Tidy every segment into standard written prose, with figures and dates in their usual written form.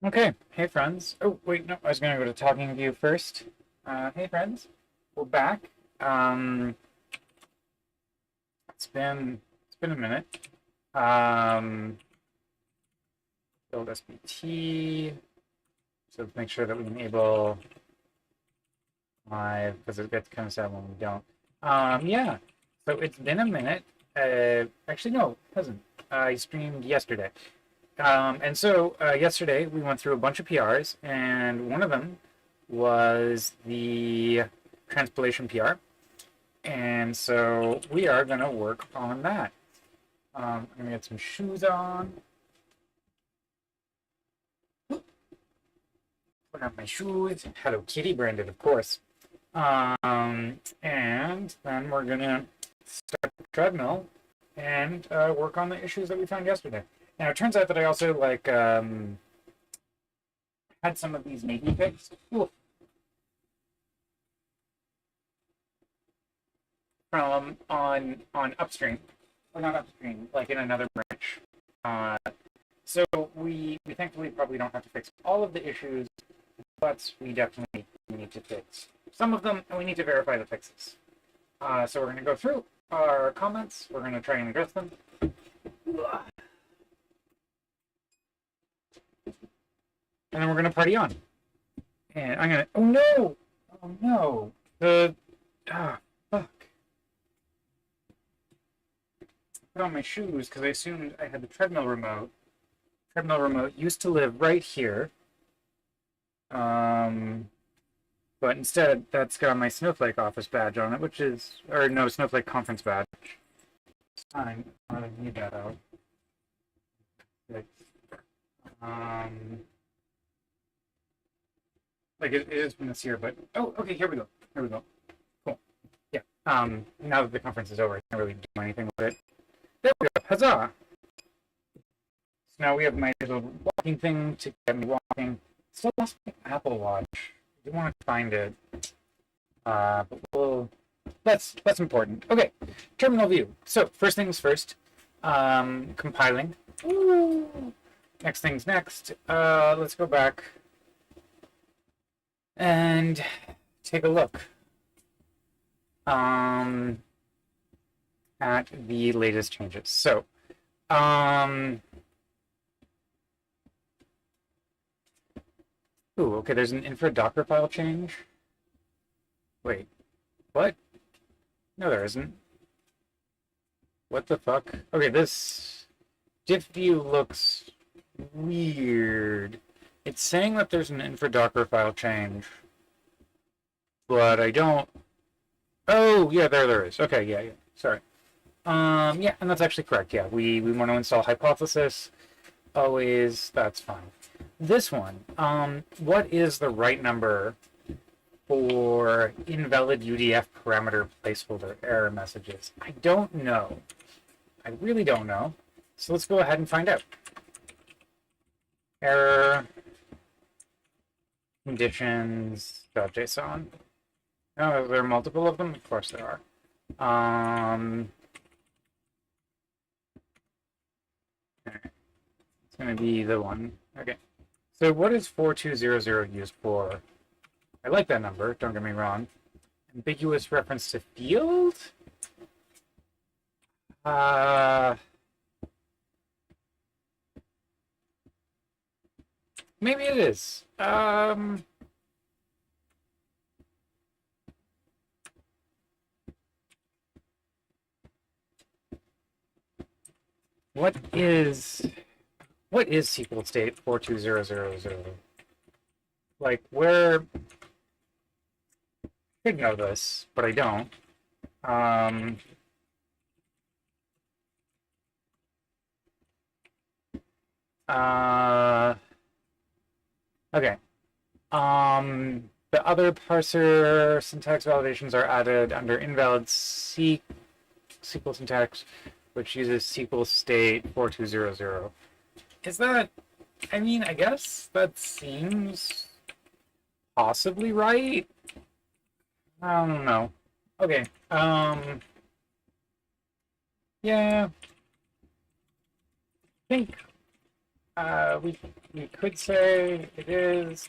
Okay, hey friends. Oh, wait, no, I was gonna go to talking view first. Hey friends, we're back. Um, it's been a minute. Um, build SBT. So make sure that we enable live because it gets kind of sad when we don't. Yeah. So it's been a minute. Actually, no, it hasn't. I streamed yesterday. And so yesterday we went through a bunch of PRs, and one of them was the Transpilattion PR. And so we are going to work on that. I'm going to get some shoes on. Put on my shoes. Hello Kitty branded, of course. And then we're going to start the treadmill and work on the issues that we found yesterday. Now, it turns out that I also had some of these maybe fixed. Ooh. From on upstream, or not upstream, like in another branch. Uh, so we thankfully probably don't have to fix all of the issues, but we definitely need to fix some of them, and we need to verify the fixes. So we're going to go through our comments. We're going to try and address them. And then we're going to party on. And I'm going to... Oh, no! Oh, no! Fuck. Put on my shoes because I assumed I had the treadmill remote. Treadmill remote used to live right here. But instead, that's got my Snowflake office badge on it, which is... Or no, Snowflake conference badge. It's fine. I don't need that out. Like it is from this year, but... Oh, okay, here we go. Here we go. Cool. Yeah. Now that the conference is over, I can't really do anything with it. There we go. Huzzah! So now we have my little walking thing to get me walking. Still lost my Apple Watch. I do want to find it. But that's important. Okay, terminal view. So first things first. Compiling. Ooh. Next things next. Let's go back and take a look at the latest changes. So ooh, okay, there's an infra Docker file change. Wait, what? No, there isn't. What the fuck? Okay, this diff view looks weird. It's saying that there's an infra Docker file change, but I don't... Oh, yeah, there is. Okay, yeah, sorry. Yeah, and that's actually correct. Yeah, we want to install Hypothesis. Always, that's fine. This one, what is the right number for invalid UDF parameter placeholder error messages? I don't know. I really don't know. So let's go ahead and find out. Error conditions.json. Oh, there are multiple of them? Of course there are. It's going to be the one. Okay. So what is 4200 used for? I like that number, don't get me wrong. Ambiguous reference to field? Maybe it is. What is SQL state 42000? Like, where... I should know this, but I don't. Okay. The other parser syntax validations are added under invalid SQL syntax, which uses SQL state 4200. Is that... I mean, I guess that seems possibly right. I don't know. Okay. Yeah. I think we we could say it is,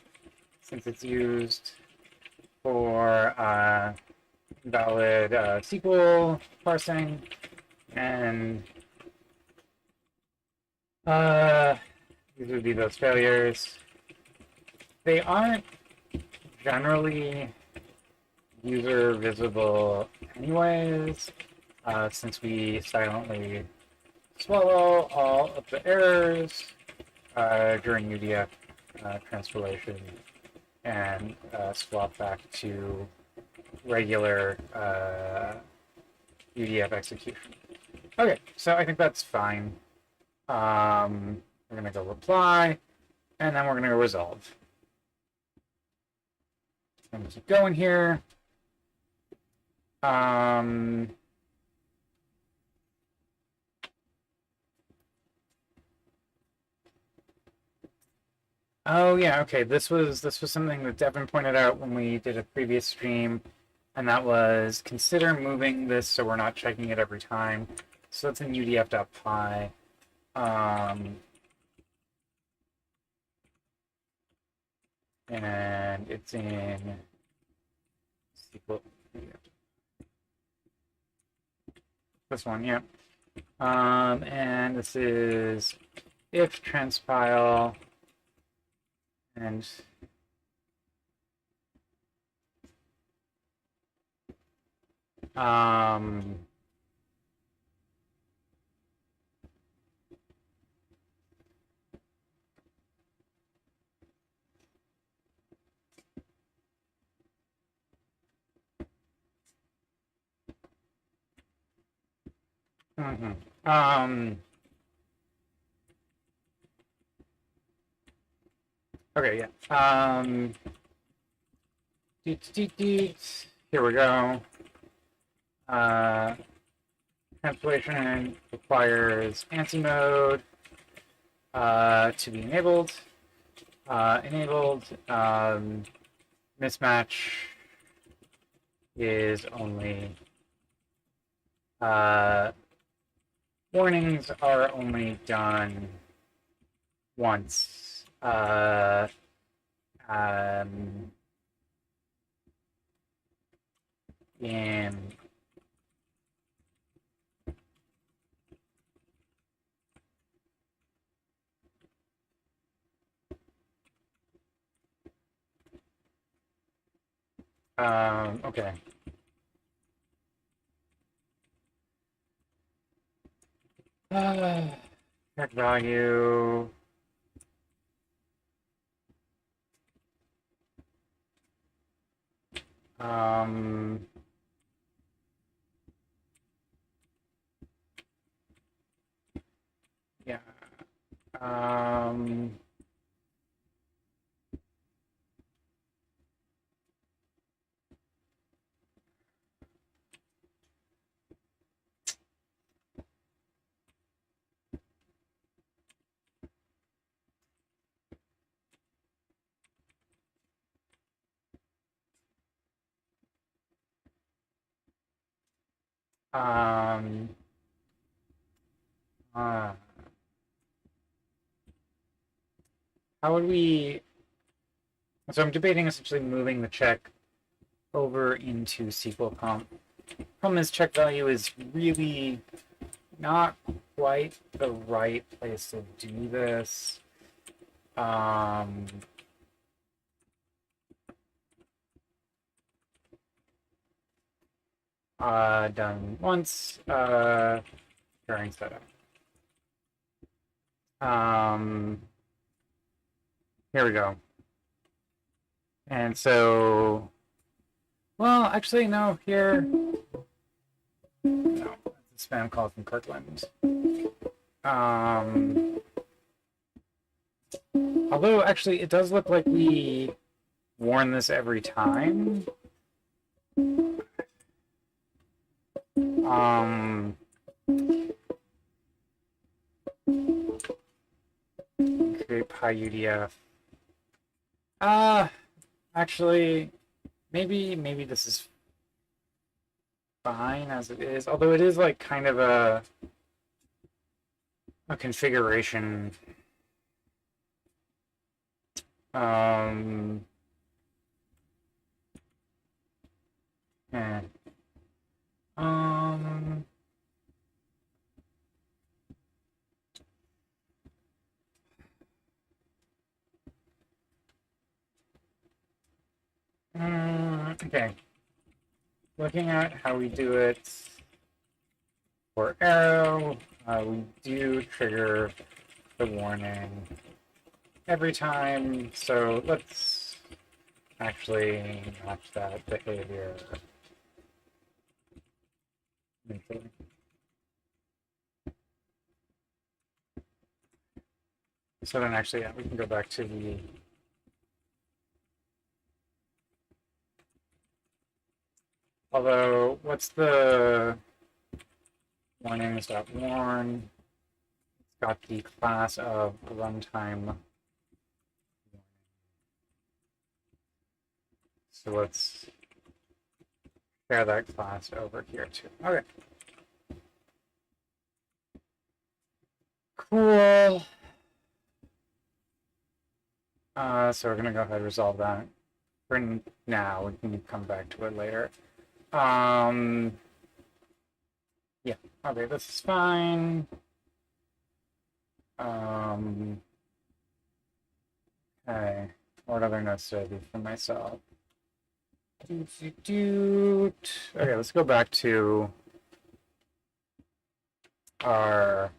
since it's used for valid SQL parsing, and these would be those failures. They aren't generally user visible anyways, since we silently swallow all of the errors during UDF transpilation and swap back to regular UDF execution. Okay, so I think that's fine. We're going to go reply, and then we're going to go resolve. I'm going to keep going here. Oh yeah, okay. This was something that Devin pointed out when we did a previous stream, and that was consider moving this so we're not checking it every time. So that's in udf.py. And it's in SQL. This one, yeah. And this is if transpile and okay, yeah. Here we go. Translation requires ANSI mode to be enabled. Mismatch is only warnings are only done once. In okay. Check value. Yeah. How would we? So I'm debating essentially moving the check over into SQL comp. Problem is, check value is really not quite the right place to do this. Done once during setup. Here we go. And so, well, actually, no, here. No, that's a spam call from Kirkland. Although, actually, it does look like we warn this every time. Create PyUDF. Actually, maybe this is fine as it is. Although it is like kind of a configuration Um, eh. Um, okay. Looking at how we do it for arrow, we do trigger the warning every time, so let's actually match that behavior. So then actually, yeah, we can go back to the although what's the warnings.warn? It's got the class of runtime. So let's share that class over here too. Okay. Cool. So we're gonna go ahead and resolve that for now. We can come back to it later. Yeah. Okay, this is fine. Okay. What other notes did I do for myself? Okay, let's go back to our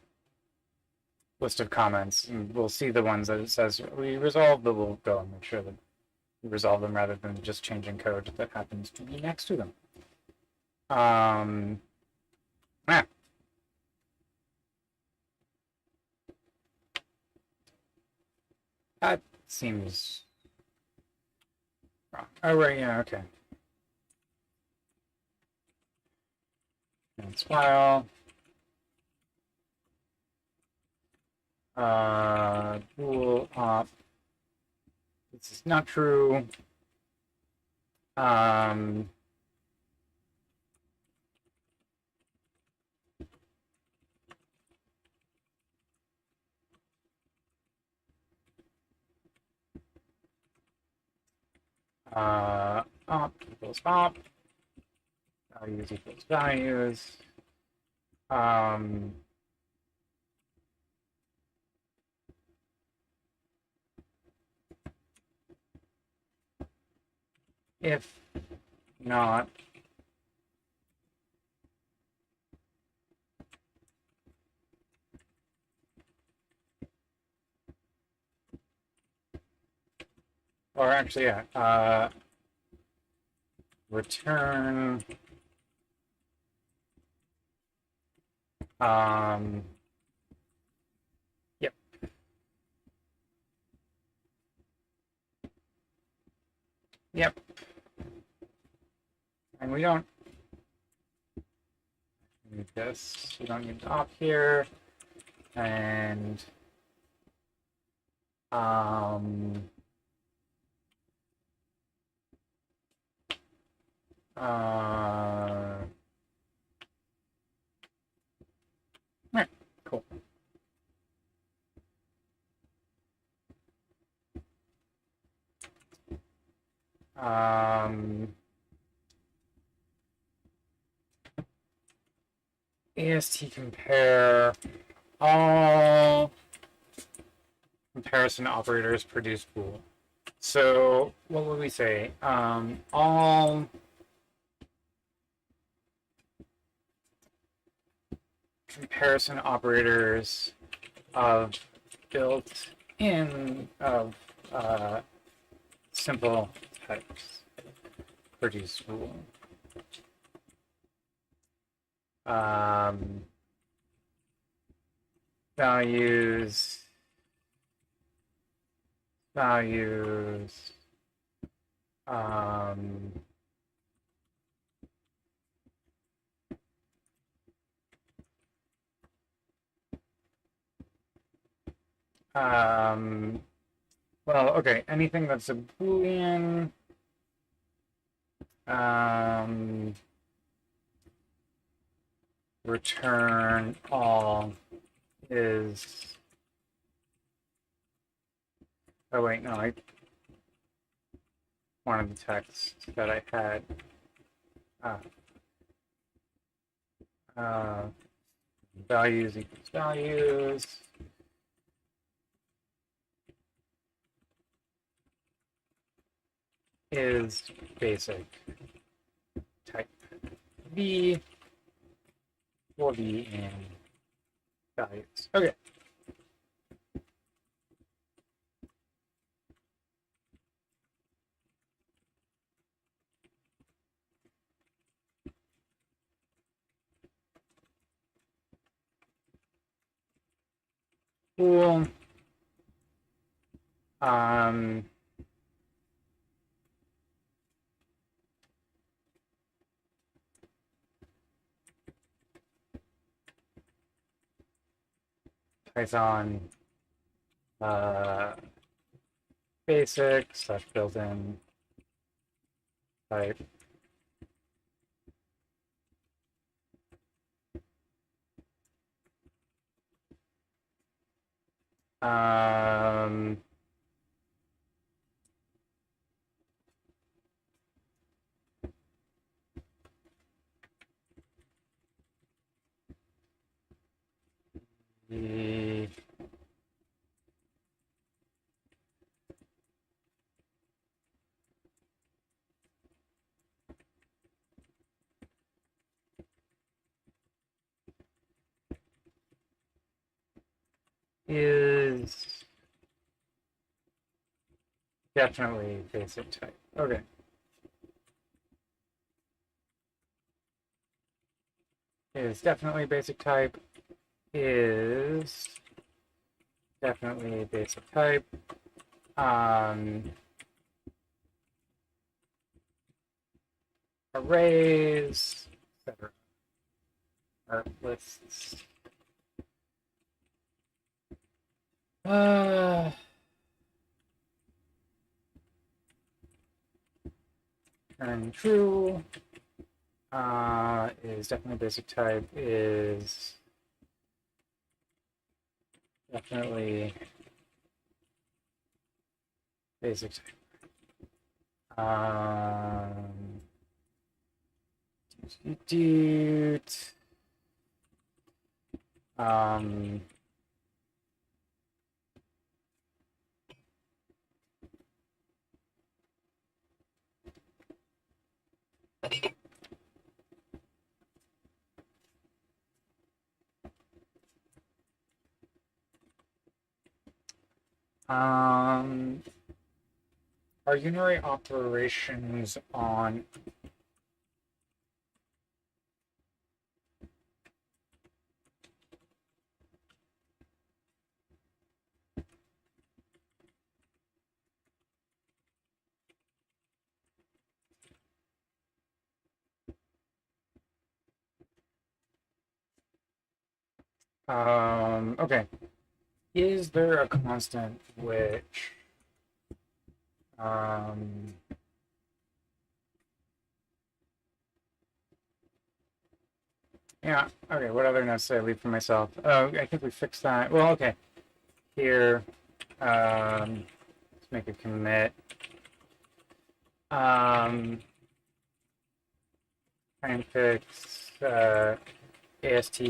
list of comments, and we'll see the ones that it says we resolved, but we'll go and make sure that we resolve them rather than just changing code that happens to be next to them. That seems wrong. Oh, right, yeah, okay. It's file. Bool op. This is not true. Op equals op. Values equals values. If not, or actually, yeah, return yep. Yep. And we don't need this. We don't need to op here. And right, cool. AST compare all comparison operators produce bool. So what would we say? All comparison operators of built-in of simple types produce bool. Values, well, okay, anything that's a Boolean, return all is, oh wait, no, one of the texts that I had. Values equals values. Is basic type V will be in values. Okay. Cool. Python basic / built-in type. The is definitely basic type. Okay. Is definitely basic type. Is definitely basic type. Arrays, etc. Or lists. And true is definitely basic type. Is definitely basic type. Are unary operations on okay. Is there a constant which yeah, okay, what other notes did I leave for myself? Oh, I think we fixed that. Well, okay. Here, let's make a commit. Try and fix AST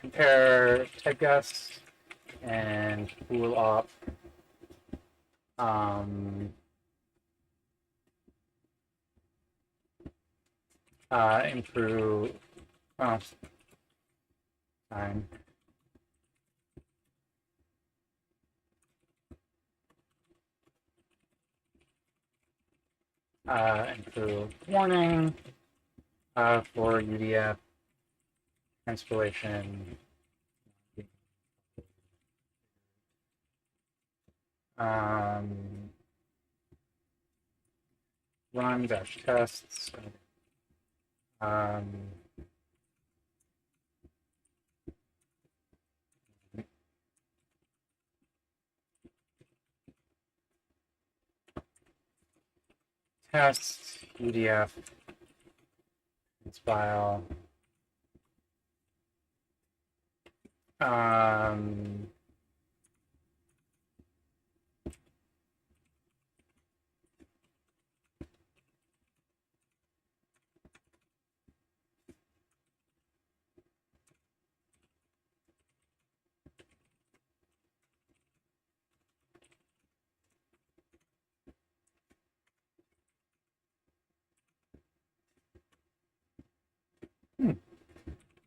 compare type guess and bool op improve fine. Improve warning for UDF Transpilattion. Run dash tests. Tests UDF file.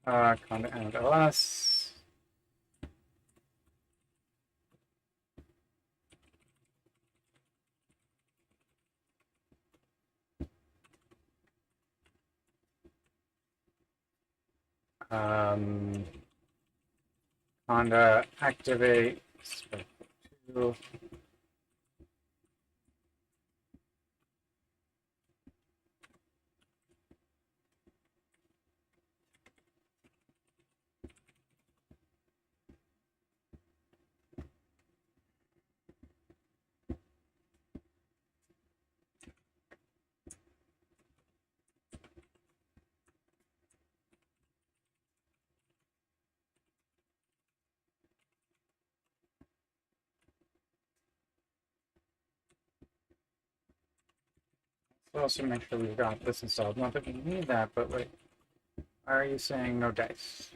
Conda and ls. Conda activate. Two. Let's also make sure we've got this installed. Not that we need that, but wait. Why are you saying no dice?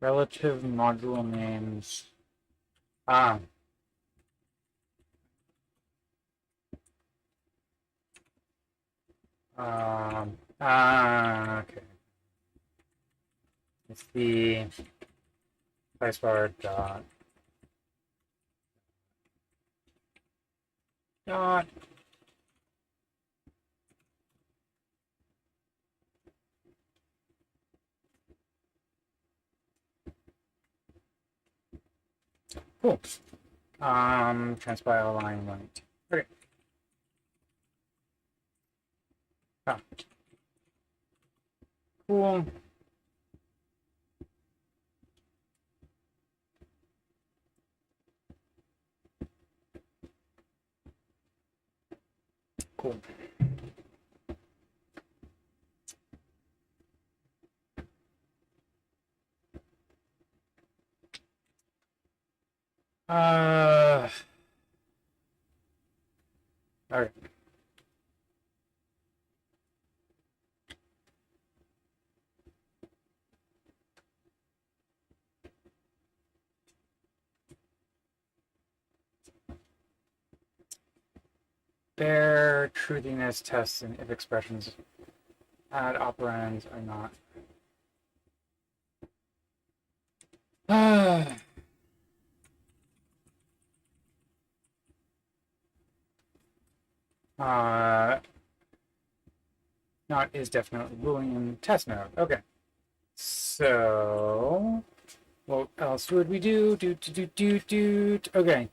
Relative module names. Ah. Okay. It's the dice bar dot. Cool. Transpile line 1. Okay. Ah. Cool. Cool. All right. Bear truthiness tests and if expressions add operands or not. Not is definitely Boolean test node. Okay. So what else would we do? Okay.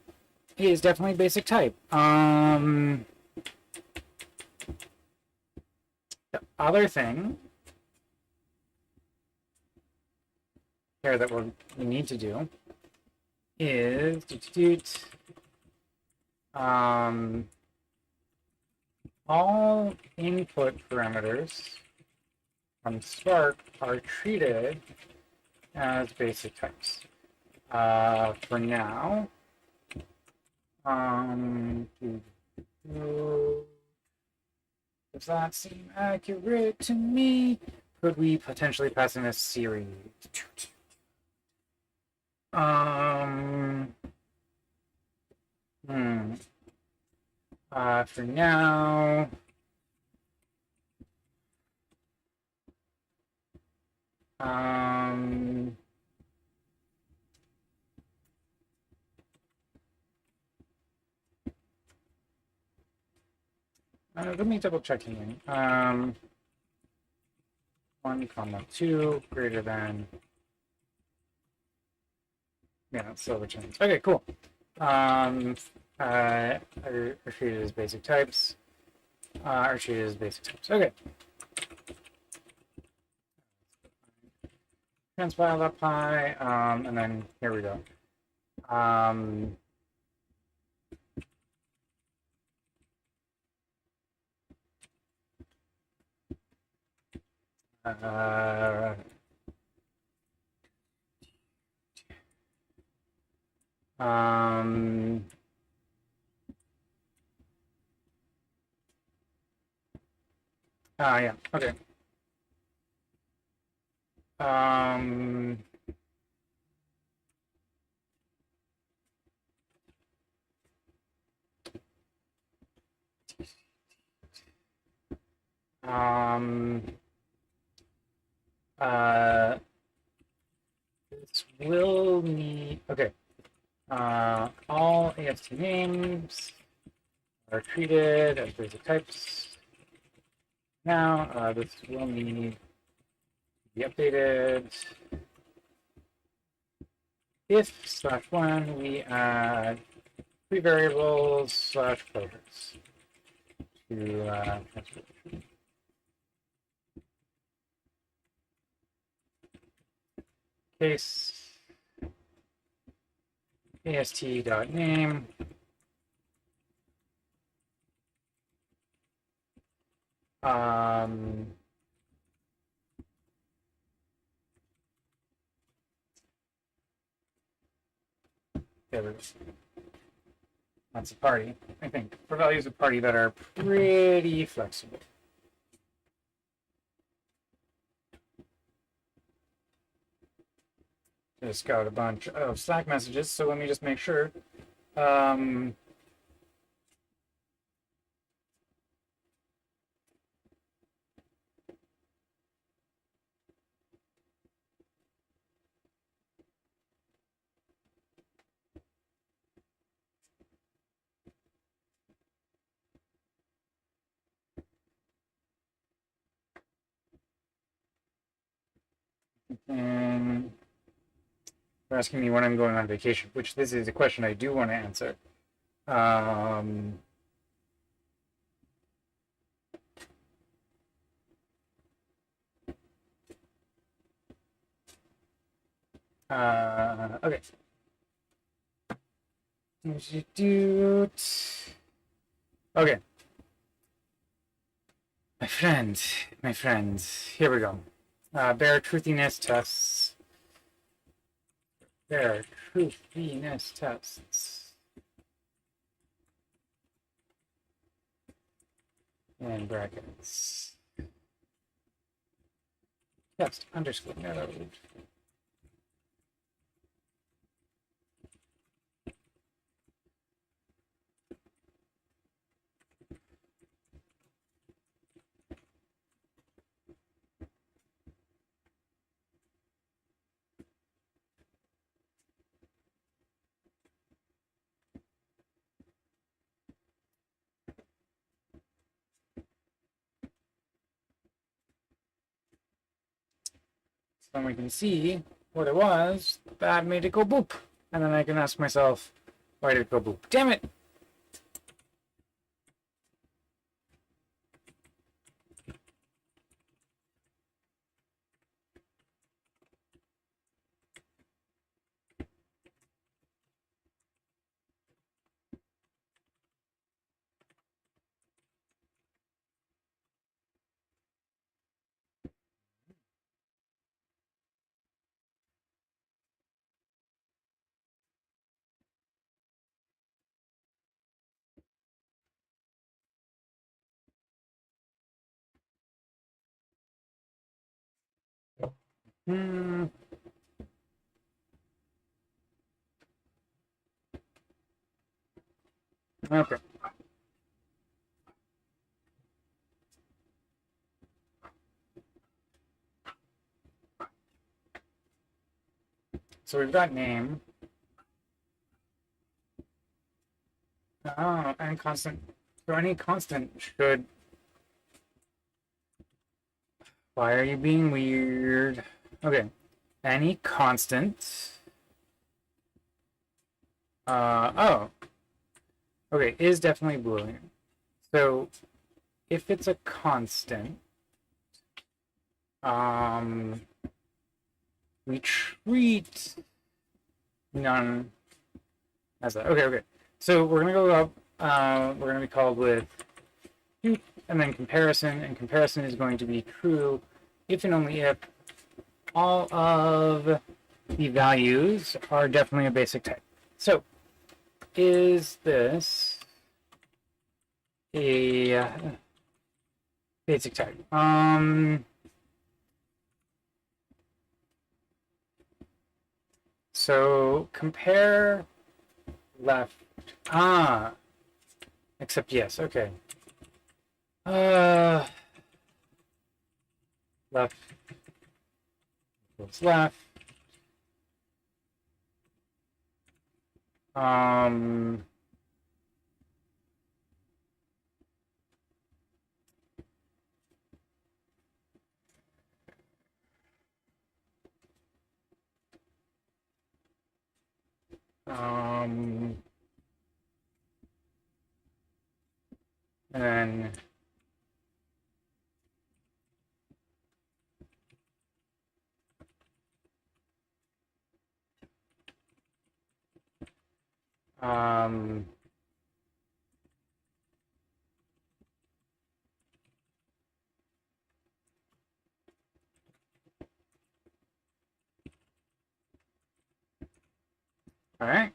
It is definitely basic type. The other thing here that we need to do is all input parameters from Spark are treated as basic types. For now, does that seem accurate to me? Could we potentially pass in a series? For now, let me double check here. 1, 2 greater than. Yeah, so returns. Okay, cool. Are treated as basic types. Are treated as basic types. Okay. Transpile.py, and then here we go. Yeah, okay. This will need, okay. All AST names are treated as basic types. Now, this will need to be updated. If /1, we add three variables /closures to Transpilattion. Case ast.name. That's a party, I think, for values of party that are pretty flexible. Just got a bunch of Slack messages, so let me just make sure. And they're asking me when I'm going on vacation, which this is a question I do want to answer. Okay. Okay. My friends, here we go. Bear truthiness tests. Bear truthiness tests. And brackets. Test underscore node. Then we can see what it was that made it go boop. And then I can ask myself, why did it go boop? Damn it! Okay. So we've got name. Oh, and constant. So any constant should. Why are you being weird? Okay. Any constant. Oh. Okay, is definitely Boolean. So if it's a constant, we treat none as that. Okay, okay. So we're gonna go up. We're gonna be called with and then comparison, and comparison is going to be true if and only if all of the values are definitely a basic type. So is this a basic type? So compare left. Except yes. Okay. Left equals left. And then all right.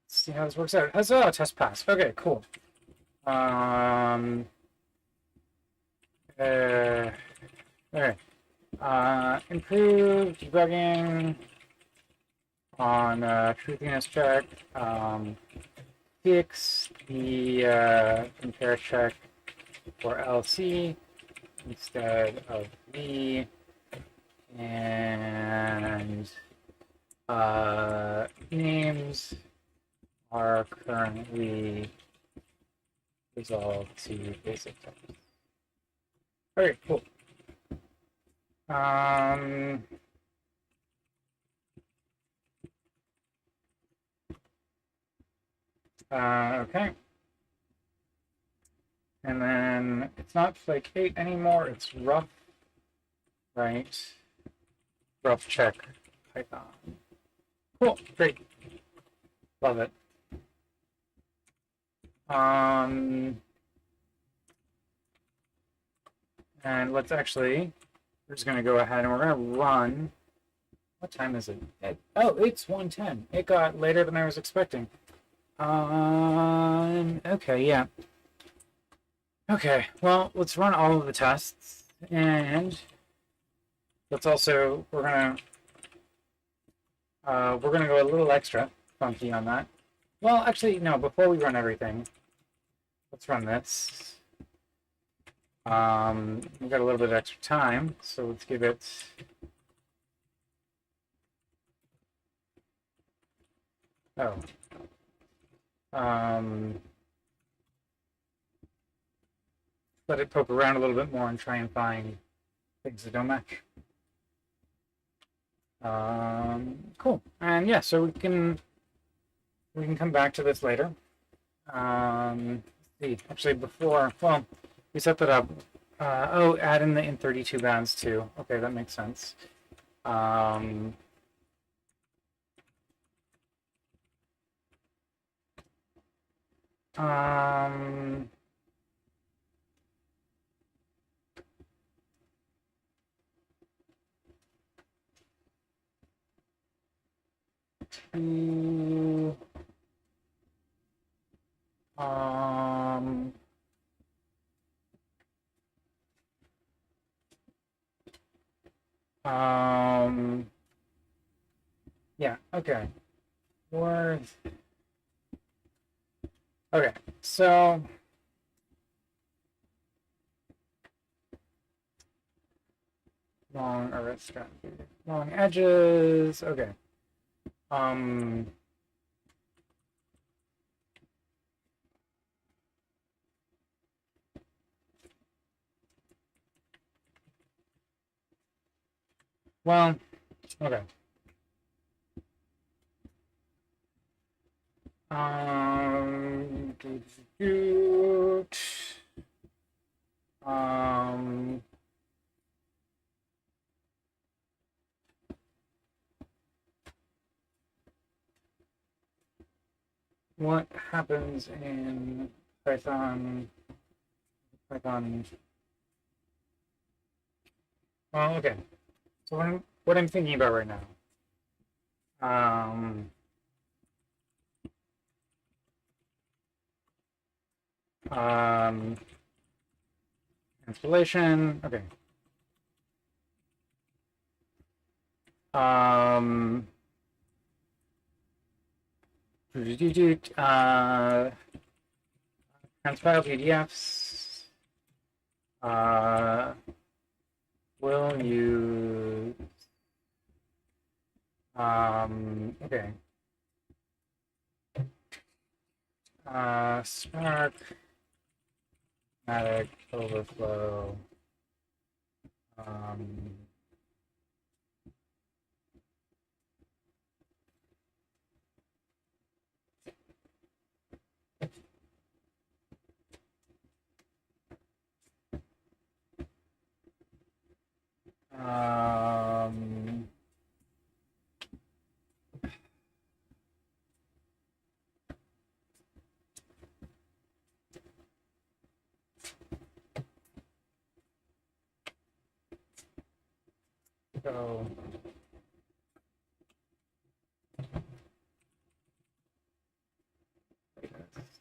See how this works out. Oh, test pass. Okay, cool. Okay. Improve debugging on truthiness check. Fix the compare check for LC instead of V, and names are currently resolved to basic text. Okay, cool. Okay. And then it's not flake 8 anymore, it's rough, right? Rough check Python. Cool, great. Love it. And let's actually, we're just going to go ahead and we're going to run. What time is it? Oh, it's 1:10. It got later than I was expecting. Okay, yeah. Okay, well, let's run all of the tests, and let's also, we're gonna go a little extra funky on that. Well, actually, no, before we run everything, let's run this. We've got a little bit of extra time, so let's give it. Oh. Let it poke around a little bit more and try and find things that don't match. Cool. And yeah, so we can come back to this later. Let's see. Actually, before, well, we set that up. Oh, add in the in32 bounds too. Okay, that makes sense. To, yeah, okay. Worth. Okay, so long array strategy. Long edges. Okay. Well, okay. What happens in Python? Well, okay. So what I'm thinking about right now. Transpilattion. Okay. Transpile PDFs. Will use. Okay. Spark. Matic overflow. So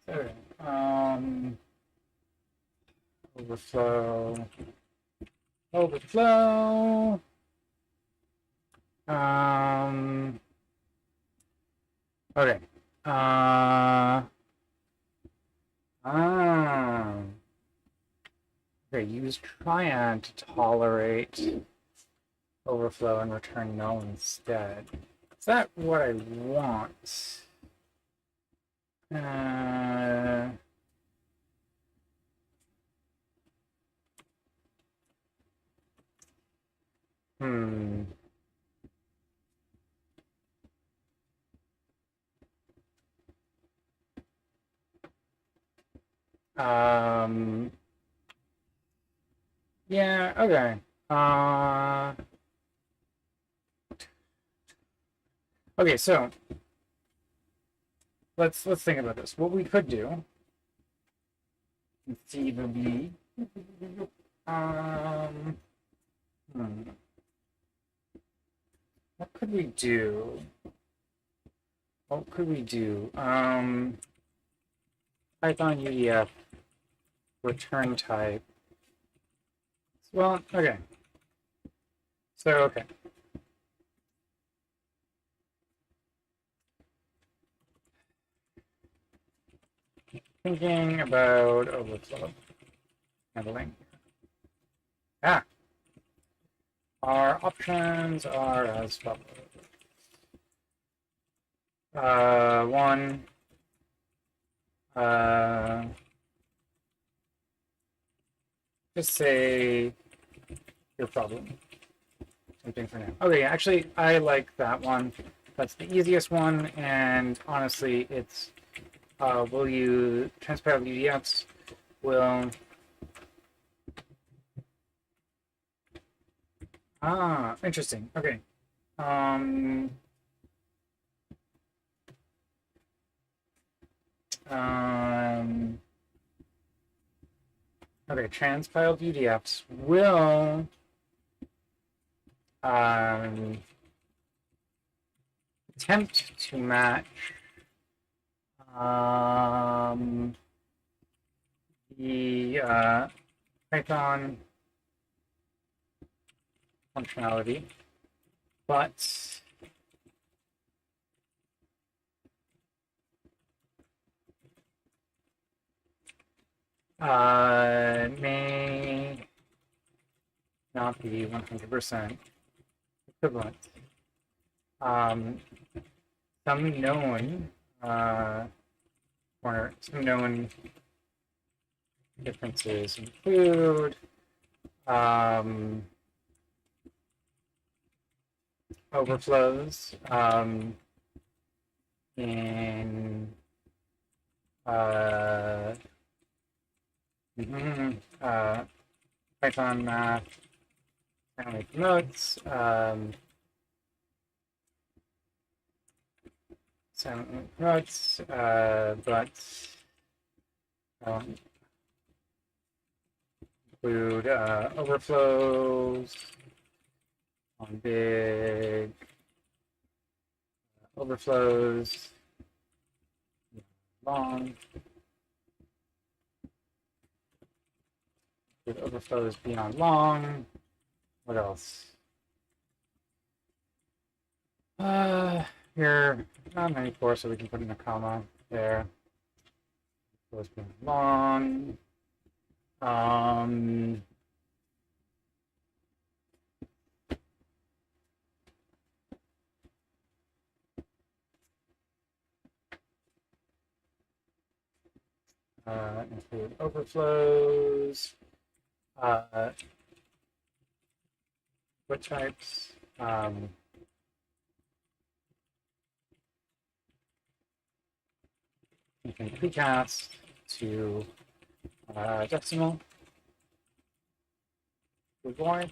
okay. Overflow. Overflow. Okay. Okay, use triad to tolerate overflow and return null instead. Is that what I want? Hmm. Yeah, okay. Okay, so let's think about this. What we could do, conceivably, what could we do? What could we do? Python UDF return type. Well, okay. So, okay. Thinking about overflow handling. Ah, our options are as follows. One, just say your problem. Something for now. Okay, actually, I like that one. That's the easiest one, and honestly, it's will you transpile UDFs will interesting. Okay. Okay, transpiled UDFs will attempt to match the Python functionality, but may not be 100% equivalent. Some known some known differences include overflows in Python math family promotes but include overflows on big overflows long With overflows beyond long. What else? Here, not many four, so we can put in a comma there. Overflows beyond long. Include overflows. What types? You can precast to decimal. Good boy.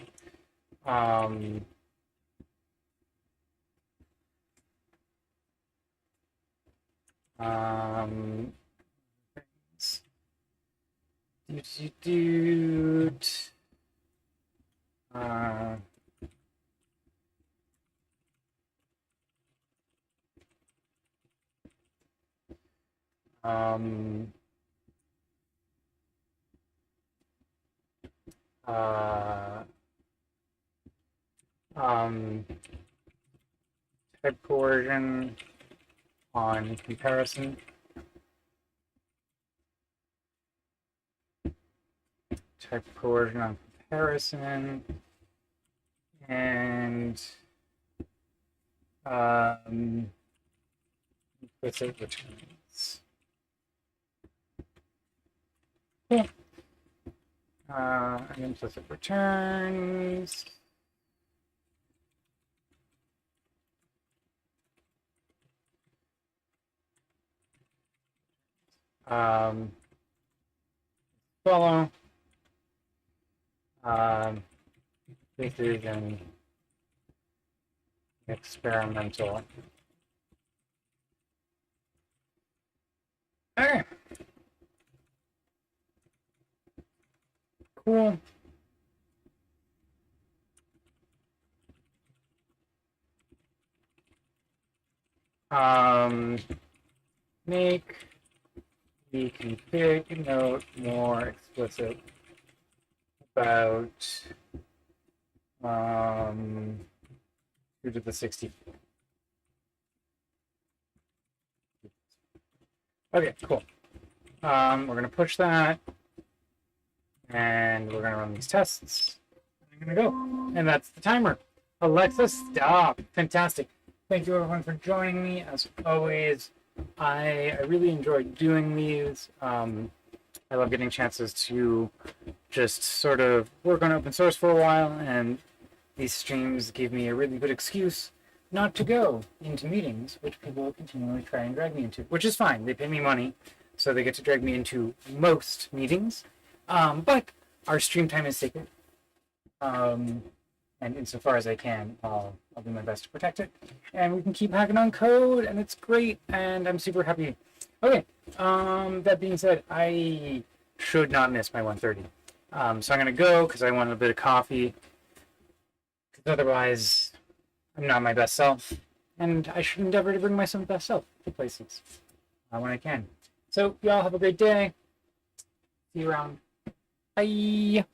Things. Type coercion on comparison. Type coercion on comparison. And implicit returns. Cool. And implicit returns. Follow. This is an experimental. Okay. Cool. Make the config note more explicit about 2 to the 64. Okay, cool. We're going to push that, and we're going to run these tests. I'm going to go, and that's the timer. Alexa, stop. Fantastic. Thank you, everyone, for joining me. As always, I really enjoy doing these. I love getting chances to just sort of work on open source for a while, and these streams give me a really good excuse not to go into meetings, which people will continually try and drag me into, which is fine. They pay me money, so they get to drag me into most meetings. But our stream time is sacred. And insofar as I can, I'll do my best to protect it. And we can keep hacking on code, and it's great, and I'm super happy. Okay, that being said, I should not miss my 1:30. So I'm going to go because I want a bit of coffee. Because otherwise, I'm not my best self. And I should endeavor to bring my best self to places when I can. So, y'all have a great day. See you around. Bye.